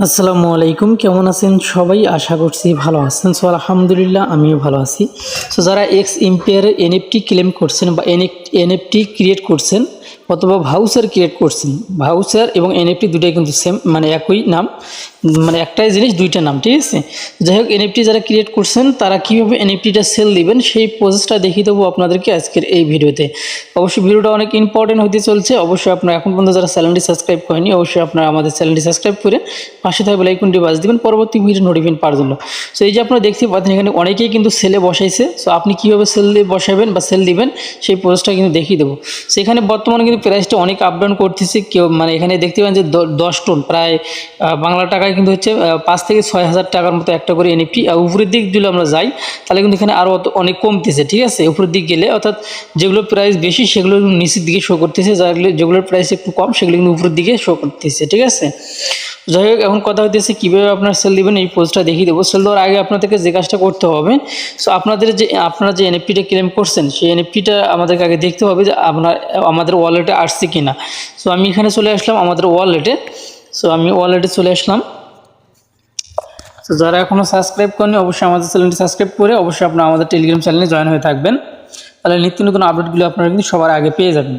আসসালামু আলাইকুম, কেমন আছেন সবাই? আশা করছি ভালো আছেন। সো আলহামদুলিল্লাহ আমিও ভালো আছি। সো যারা এক্স এম্পিয়ারের এনএফটি ক্লেম করছেন বা এনএফটি ক্রিয়েট করছেন অথবা ভাউচার ক্রিয়েট করছেন, ভাউচার এবং এনএফটি দুটাই কিন্তু সেম, মানে একই নাম, মানে একটাই জিনিস দুইটা নাম, ঠিক আছে। যাই হোক, এনএফটি যারা ক্রিয়েট করছেন তারা কীভাবে এনএফটিটা সেল দিবেন সেই প্রসেসটা দেখিয়ে দেবো আপনাদেরকে আজকের এই ভিডিওতে। অবশ্যই ভিডিওটা অনেক ইম্পর্টেন্ট হতে চলছে। অবশ্যই আপনারা এখন পর্যন্ত যারা চ্যানেলটি সাবস্ক্রাইব করেনি অবশ্যই আপনারা আমাদের চ্যানেলটি সাবস্ক্রাইব করে পাশে থাকা বেল আইকনটি বাজিয়ে দিবেন পরবর্তী ভিডিও নোটিফিকেশন পাওয়ার জন্য। সো এই যে আপনারা দেখতে পাচ্ছেন এখানে অনেকেই কিন্তু সেলে বসাইছে। সো আপনি কীভাবে সেল দিয়ে বসাবেন বা সেল দিবেন সেই প্রসেসটা কিন্তু দেখিয়ে দেবো। সো এখানে বর্তমানে কিন্তু প্রাইসটা অনেক আপ ডাউন করতেছে। কেউ মানে এখানে দেখতে পাবেন যে 10 টন প্রায় বাংলা টাকায় কিন্তু হচ্ছে 5 থেকে 6,000 টাকার মতো একটা করে এনএফটি। আর উপরের দিক যদি আমরা যাই তাহলে কিন্তু এখানে আরও অনেক কমতেছে, ঠিক আছে। উপরের দিক গেলে অর্থাৎ যেগুলোর প্রাইস বেশি সেগুলো নিচের দিকে শো করতেছে, যেগুলোর প্রাইস একটু কম সেগুলো কিন্তু উপরের দিকে শো করতেছে, ঠিক আছে। যাই হোক, এখন কথা হইতেছে কীভাবে আপনার সেল দেবেন এই পোস্টটা দেখিয়ে দেবো। সেল দেওয়ার আগে আপনাদেরকে যে কাজটা করতে হবে, সো আপনারা যে এনএফটিটা ক্লেম করছেন সেই এনএফটিটা আমাদেরকে আগে দেখতে হবে যে আমাদের ওয়ালেটে আসছে কি না। সো আমি এখানে চলে আসলাম আমাদের ওয়ালেটে। সো আমি ওয়ালেটে চলে আসলাম। তো যারা এখনও সাবস্ক্রাইব করেনি অবশ্যই আমাদের চ্যানেলটি সাবস্ক্রাইব করে অবশ্যই আপনারা আমাদের টেলিগ্রাম চ্যানেলে জয়েন হয়ে থাকবেন, তাহলে নিত্য নতুন আপডেটগুলো আপনারা কিন্তু সবার আগে পেয়ে যাবেন।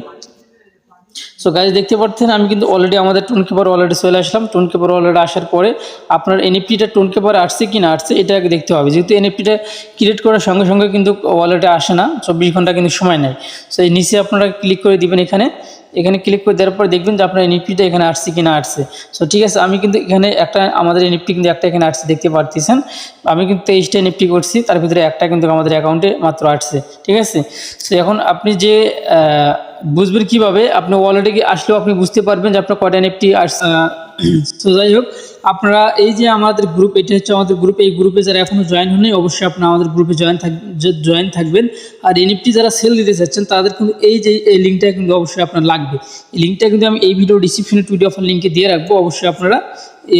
সো গাইজ দেখতে পাচ্ছেন আমি কিন্তু অলরেডি আমাদের টোনকিপার ওয়ালেটে চলে আসলাম। টোনকিপার ওয়ালেটে আসার পরে আপনার এনএফটিটা টোনকিপার আসছে কি না আসছে এটা আগে দেখতে হবে, যেহেতু এনএফটিটা ক্রিয়েট করার সঙ্গে সঙ্গে কিন্তু ওয়ালেটে আসে না, 24 ঘন্টা কিন্তু সময় নেয়। সো এই নিচে আপনারা ক্লিক করে দিবেন, এখানে ক্লিক করে দেওয়ার পর দেখবেন যে আপনার এনএফটিটা এখানে আসছে কি না আসছে। সো ঠিক আছে, আমি কিন্তু এখানে আমাদের এনএফটি কিন্তু একটা এখানে আসছে দেখতে পাচ্ছেন। আমি কিন্তু 23টা এনএফটি করছি, তার ভিতরে একটা কিন্তু আমাদের অ্যাকাউন্টে মাত্র আসছে, ঠিক আছে। সো এখন আপনি যে বুঝবেন কীভাবে, আপনি ওয়ালেটে আসলেও আপনি বুঝতে পারবেন যে আপনার কয়টা এনএফটি আসছে। তো যাই হোক, আপনারা এই যে আমাদের গ্রুপ, এটা হচ্ছে আমাদের গ্রুপ, এই গ্রুপে যারা এখনও জয়েন হয়নি অবশ্যই আপনারা আমাদের গ্রুপে জয়েন থাকবেন। আর এনএফটি যারা সেল দিতে চাচ্ছেন তাদের কিন্তু এই লিঙ্কটা কিন্তু অবশ্যই আপনার লাগবে। এই লিঙ্কটা কিন্তু আমি এই ভিডিও ডিসক্রিপশনে টুডে অফার লিঙ্কে দিয়ে রাখবো। অবশ্যই আপনারা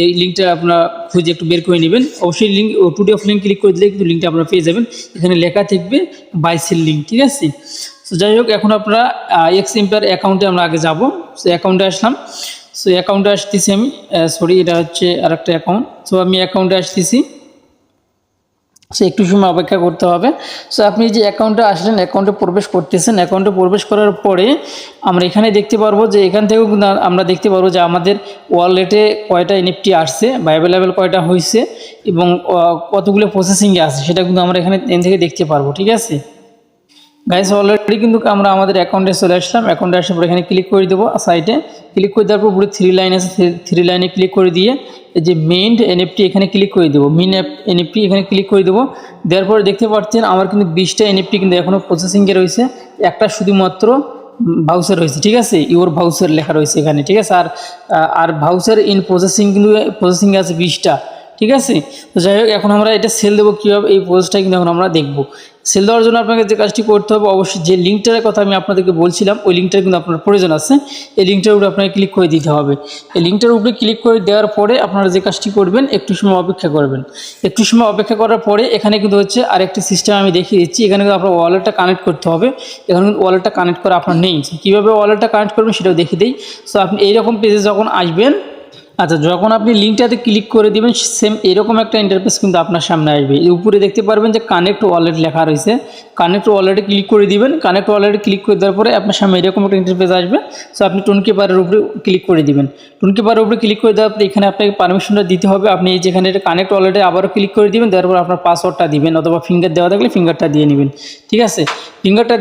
এই লিঙ্কটা আপনারা খুঁজে একটু বের করে নেবেন। অবশ্যই টুডে অফ লিঙ্ক ক্লিক করে দিলে কিন্তু লিঙ্কটা আপনারা পেয়ে যাবেন। এখানে লেখা থাকবে বাই সেল লিঙ্ক, ঠিক আছে। সো যাই হোক, এখন আপনারা এক্স এম্পিয়ার অ্যাকাউন্টে আমরা আগে যাব। সো অ্যাকাউন্টে আসলাম। সো অ্যাকাউন্টে আসতেছি আমি, সরি এটা হচ্ছে আর একটা অ্যাকাউন্ট। সো আমি অ্যাকাউন্টে আসতেছি। সো একটু সময় অপেক্ষা করতে হবে। সো আপনি যে অ্যাকাউন্টে আসলেন, অ্যাকাউন্টে প্রবেশ করতেছেন। অ্যাকাউন্টে প্রবেশ করার পরে আমরা এখানে দেখতে পারবো যে এখান থেকেও কিন্তু আমরা দেখতে পারবো যে আমাদের ওয়ালেটে কয়টা এনএফটি আসছে বা অ্যাভেলেবেল কয়টা হয়েছে এবং কতগুলো প্রসেসিংয়ে আছে সেটা কিন্তু আমরা এখানে থেকে দেখতে পারবো, ঠিক আছে। গাইস অলরেডি কিন্তু আমরা আমাদের অ্যাকাউন্টে চলে আসলাম। অ্যাকাউন্টে আসার পর এখানে ক্লিক করে দেবো, সাইটে ক্লিক করে দেওয়ার পর পুরো 3 লাইন আছে, 3 লাইনে ক্লিক করে দিয়ে এই যে মেইন এনএফটি এখানে ক্লিক করে দেবো, মেইন এনএফটি এখানে ক্লিক করে দেবো। দেওয়ার পরে দেখতে পাচ্ছেন আমার কিন্তু 20টা এনএফটি কিন্তু এখনও প্রসেসিংয়ে রয়েছে, একটা শুধুমাত্র ভাউচার রয়েছে, ঠিক আছে। ইওর ভাউচার লেখা রয়েছে এখানে, ঠিক আছে। আর ভাউচার ইন প্রসেসিং কিন্তু প্রসেসিংয়ে আছে 20টা, ঠিক আছে। তো যাই হোক, এখন আমরা এটা সেল দেবো কীভাবে এই প্রসেসটা কিন্তু এখন আমরা দেখবো। সেল দেওয়ার জন্য আপনাকে যে কাজটি করতে হবে, অবশ্যই যে লিঙ্কটার কথা আমি আপনাদেরকে বলছিলাম ওই লিঙ্কটার কিন্তু আপনার প্রয়োজন আছে। এই লিঙ্কটার উপরে আপনাকে ক্লিক করে দিতে হবে। এই লিঙ্কটার উপরে ক্লিক করে দেওয়ার পরে আপনারা যে কাজটি করবেন, একটু সময় অপেক্ষা করবেন। একটু সময় অপেক্ষা করার পরে এখানে কিন্তু হচ্ছে আরেকটি সিস্টেম আমি দেখিয়ে দিচ্ছি। এখানে কিন্তু আপনার ওয়ালেটটা কানেক্ট করতে হবে। এখানে কিন্তু ওয়ালেটটা কানেক্ট করা আপনার নেই। কীভাবে ওয়ালেটটা কানেক্ট করবেন সেটাও দেখিয়ে দিই। সো আপনি এইরকম পেজে যখন আসবেন, আচ্ছা, যখন আপনি লিঙ্কটাতে ক্লিক করে দিবেন সেম এরকম একটা ইন্টারফেস কিন্তু আপনার সামনে আসবে। উপরে দেখতে পারবেন যে কানেক্ট ওয়ালেট লেখা রয়েছে, কানেক্ট ওয়ালেটে ক্লিক করে দিবেন। কানেক্ট ওয়ালেটে ক্লিক করে দেওয়ার পরে আপনার সামনে এরকম একটা ইন্টারফেস আসবে। সো আপনি টোনকিপারের উপরে ক্লিক করে দিবেন। টোনকিপারের উপরে ক্লিক করে দেওয়ার পরে এখানে আপনাকে পারমিশনটা দিতে হবে। আপনি এই যেখানে এটা কানেক্ট ওয়ালেটে আবারও ক্লিক করে দিবেন, দেওয়ার পর আপনার পাসওয়ার্ডটা দিবেন অথবা ফিঙ্গার দেওয়া থাকলে ফিঙ্গারটা দিয়ে নেবেন, ঠিক আছে। ফিঙ্গারটা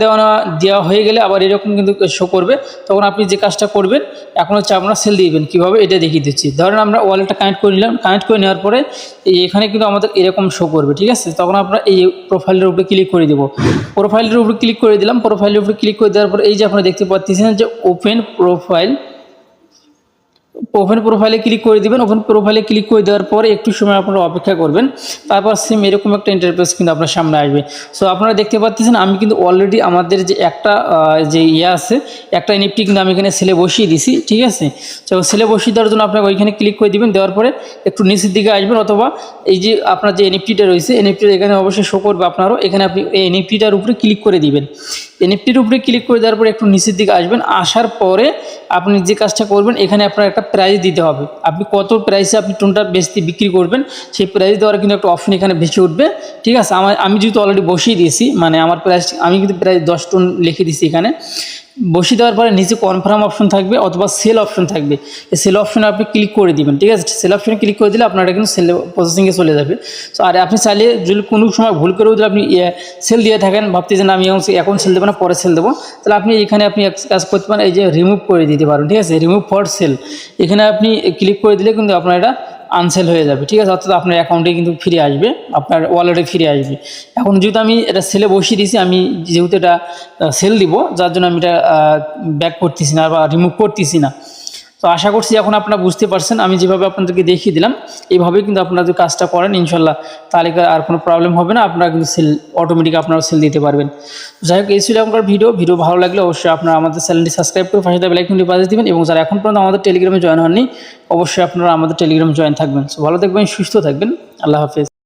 দেওয়া হয়ে গেলে আবার এরকম কিন্তু শো করবে। তখন আপনি যে কাজটা করবেন এখন হচ্ছে আপনারা সেল দিবেন কীভাবে এটা দেখিয়ে দিচ্ছি। ধরেন আমরা ওয়ালেটটা কানেক্ট করে নিলাম, কানেক্ট করে নেওয়ার পরে এখানে কিন্তু আমাদের এরকম শো করবে, ঠিক আছে। তখন আমরা এই প্রোফাইলের উপরে ক্লিক করে দেবো। প্রোফাইলের উপরে ক্লিক করে দিলাম। প্রোফাইলের উপরে ক্লিক করে দেওয়ার পর এই যে আপনারা দেখতে পাচ্ছেন যে ওপেন প্রোফাইলে ক্লিক করে দিবেন। ওপেন প্রোফাইলে ক্লিক করে দেওয়ার পরে একটু সময় আপনারা অপেক্ষা করবেন। তারপর সেম এরকম একটা ইন্টারফেস কিন্তু আপনার সামনে আসবে। সো আপনারা দেখতে পাচ্ছেন আমি কিন্তু অলরেডি আমাদের যে একটা যে আছে একটা এনএফটি কিন্তু আমি এখানে সেলে বসিয়ে দিছি, ঠিক আছে। তো সেলে বসিয়ে দেওয়ার জন্য আপনাকে ওইখানে ক্লিক করে দিবেন। দেওয়ার পরে একটু নিচের দিকে আসবেন অথবা এই যে আপনার যে এনএফটিটা রয়েছে এনএফটিটা এখানে অবশ্যই শো করবে আপনারও। এখানে আপনি এই এনএফটিটার উপরে ক্লিক করে দিবেন। এনএফটির উপরে ক্লিক করে দেওয়ার পরে একটু নিচের দিকে আসবেন, আসার পরে আপনি যে কাজটা করবেন এখানে আপনার একটা প্রাইস দিতে হবে। আপনি কত প্রাইসে আপনি টোনটা বেচতে বিক্রি করবেন সেই প্রাইস দেওয়ার কিন্তু একটা অপশন এখানে বেশি উঠবে। ঠিক আছে, আমি যেহেতু অলরেডি বসিয়ে দিয়েছি, মানে আমার প্রাইস আমি কিন্তু প্রায় 10 টোন লিখে দিয়েছি এখানে। বসিয়ে দেওয়ার পরে নিচে কনফার্ম অপশন থাকবে অথবা সেল অপশন থাকবে, এই সেল অপশনে আপনি ক্লিক করে দিবেন। ঠিক আছে, সেল অপশনে ক্লিক করে দিলে আপনার কিন্তু সেল প্রসেসিংয়ে চলে যাবে। সো আর আপনি চাইলে যদি কোনো সময় ভুল করেও যদি আপনি সেল দিয়ে থাকেন, ভাবতে যে আমি এখন সেল দেবো না পরে সেল দেবো, তাহলে আপনি এখানে আপনি এক কাজ করতে পারেন, এই যে রিমুভ করে দিতে পারেন। ঠিক আছে, রিমুভ ফর সেল এখানে আপনি ক্লিক করে দিলে কিন্তু আপনার এটা আনসেল হয়ে যাবে। ঠিক আছে, অর্থাৎ আপনার অ্যাকাউন্টে কিন্তু ফিরে আসবে, আপনার ওয়ালেটে ফিরে আসবে। এখন যেহেতু আমি এটা সেলে বসিয়ে দিয়েছি, আমি যেহেতু এটা সেল দিব, যার জন্য আমি এটা ব্যাক করতেছি না বা রিমুভ করতেছি না। তো আশা করছি এখন আপনারা বুঝতে পারছেন, আমি যেভাবে আপনাদেরকে দেখিয়ে দিলাম এইভাবেই কিন্তু আপনারা যদি কাজটা করেন ইনশাল্লাহ তাহলে আর কোনো প্রবলেম হবে না, আপনারা কিন্তু সেল অটোমেটিক আপনারা সেল দিতে পারবেন। যাই হোক, এই ছিল আমার ভিডিও ভালো লাগলে অবশ্যই আপনারা আমাদের চ্যানেলটি সাবস্ক্রাইব করে পাশে বেল আইকনটি বাজিয়ে দিবেন, এবং যারা এখন পর্যন্ত আমাদের টেলিগ্রামে জয়েন হননি অবশ্যই আপনারা আমাদের টেলিগ্রামে জয়েন থাকবেন। সো ভালো থাকবেন, সুস্থ থাকবেন, আল্লাহ হাফেজ।